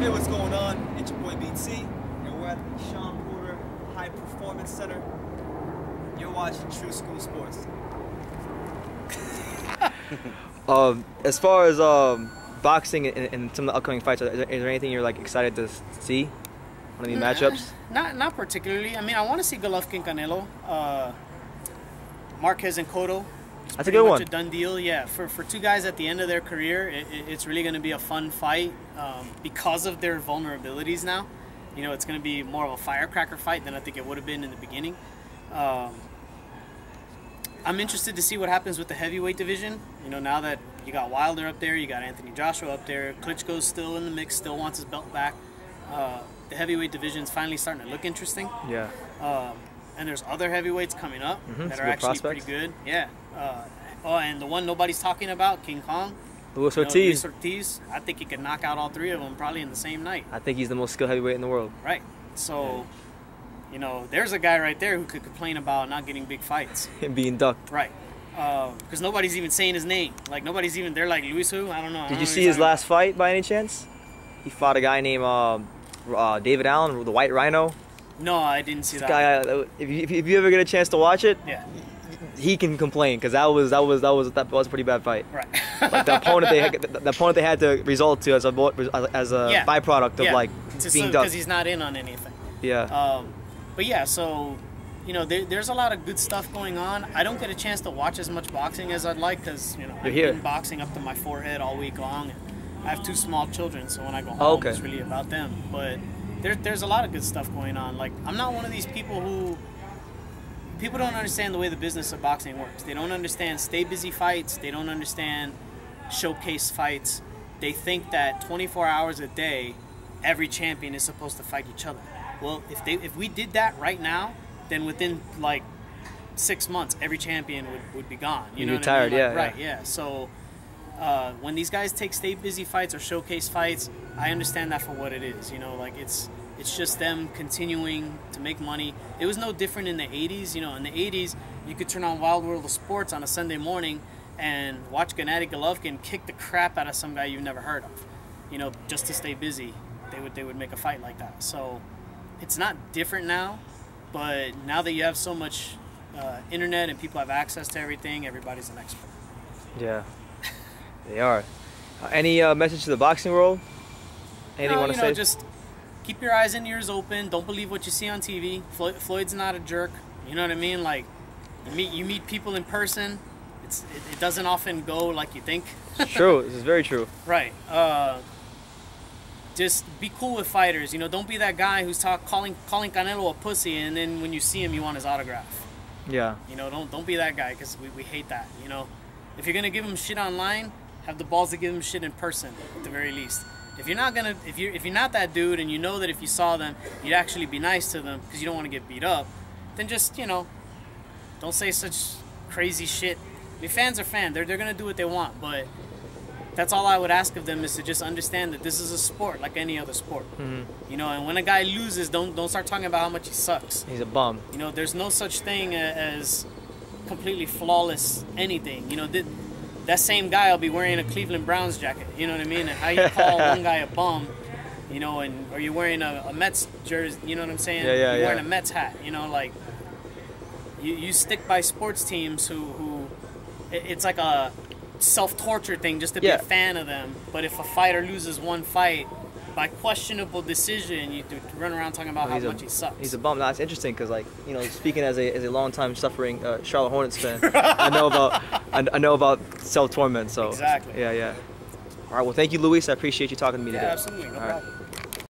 Hey, what's going on? It's your boy BT, and we're at the Sean Porter High Performance Center. You're watching True School Sports. As far as boxing and some of the upcoming fights, is there anything you're like excited to see on these matchups? Not particularly. I mean, I want to see Golovkin Canelo, Marquez and Cotto. That's a good one. A done deal, yeah. For two guys at the end of their career, it's really going to be a fun fight because of their vulnerabilities now. You know, it's going to be more of a firecracker fight than I think it would have been in the beginning. I'm interested to see what happens with the heavyweight division. You know, now that you got Wilder up there, you got Anthony Joshua up there, Klitschko's still in the mix, still wants his belt back. The heavyweight division's finally starting to look interesting. Yeah. And there's other heavyweights coming up that are actually pretty good. Yeah. And the one nobody's talking about, King Kong. Luis Ortiz. Luis Ortiz. I think he could knock out all three of them probably in the same night. I think he's the most skilled heavyweight in the world. Right. So, you know, there's a guy right there who could complain about not getting big fights. And being ducked. Right. Because nobody's even saying his name. Like, nobody's even, they're like, Luis who? I don't know. Did you see his last fight by any chance? He fought a guy named David Allen, the White Rhino. No, I didn't see that. Guy, if you ever get a chance to watch it, yeah, he can complain because that was a pretty bad fight. Right. Like the opponent they had to result to as a byproduct of like being ducked. Because he's not in on anything. Yeah. But yeah, so you know, there's a lot of good stuff going on. I don't get a chance to watch as much boxing as I'd like because you know I've been boxing up to my forehead all week long. And I have two small children, so when I go home, it's really about them. But there's a lot of good stuff going on. Like, I'm not one of these people who... People don't understand the way the business of boxing works. They don't understand stay busy fights. They don't understand showcase fights. They think that 24 hours a day, every champion is supposed to fight each other. Well, if we did that right now, then within, like, 6 months, every champion would be gone. You know what I mean? Like, right, yeah. So... when these guys take stay busy fights or showcase fights, I understand that for what it is. You know, like it's just them continuing to make money. It was no different in the 80s. You know, in the 80s, you could turn on Wild World of Sports on a Sunday morning and watch Gennady Golovkin kick the crap out of some guy you've never heard of. You know, just to stay busy, they would make a fight like that. So it's not different now, but now that you have so much internet and people have access to everything, everybody's an expert. Yeah. They are. Any message to the boxing world? Anything you want to say? Just keep your eyes and ears open. Don't believe what you see on TV. Floyd's not a jerk. You know what I mean? Like, you meet people in person. It doesn't often go like you think. It's true. This is very true. Right. Just be cool with fighters. You know, don't be that guy who's calling Canelo a pussy, and then when you see him, you want his autograph. Yeah. You know, don't be that guy because we hate that. You know, if you're gonna give him shit online, have the balls to give them shit in person at the very least. If you're not gonna, if you're not that dude, and you know that if you saw them, you'd actually be nice to them because you don't want to get beat up, then just, you know, don't say such crazy shit. I mean, fans are fans; they're gonna do what they want, but that's all I would ask of them is to just understand that this is a sport like any other sport. You know, and when a guy loses, don't start talking about how much he sucks. He's a bum. You know, there's no such thing as completely flawless anything. You know, that same guy will be wearing a Cleveland Browns jacket. You know what I mean? And how you call one guy a bum, you know, or you're wearing a Mets jersey, you know what I'm saying? Yeah, you're wearing a Mets hat, you know, like, you stick by sports teams who it's like a self-torture thing just to be a fan of them. But if a fighter loses one fight, by questionable decision, you run around talking about how much he sucks. He's a bum. That's interesting because, like, you know, speaking as a long-time suffering Charlotte Hornets fan, I know about self-torment. So exactly. Yeah. All right. Well, thank you, Luis. I appreciate you talking to me today. Absolutely. No problem.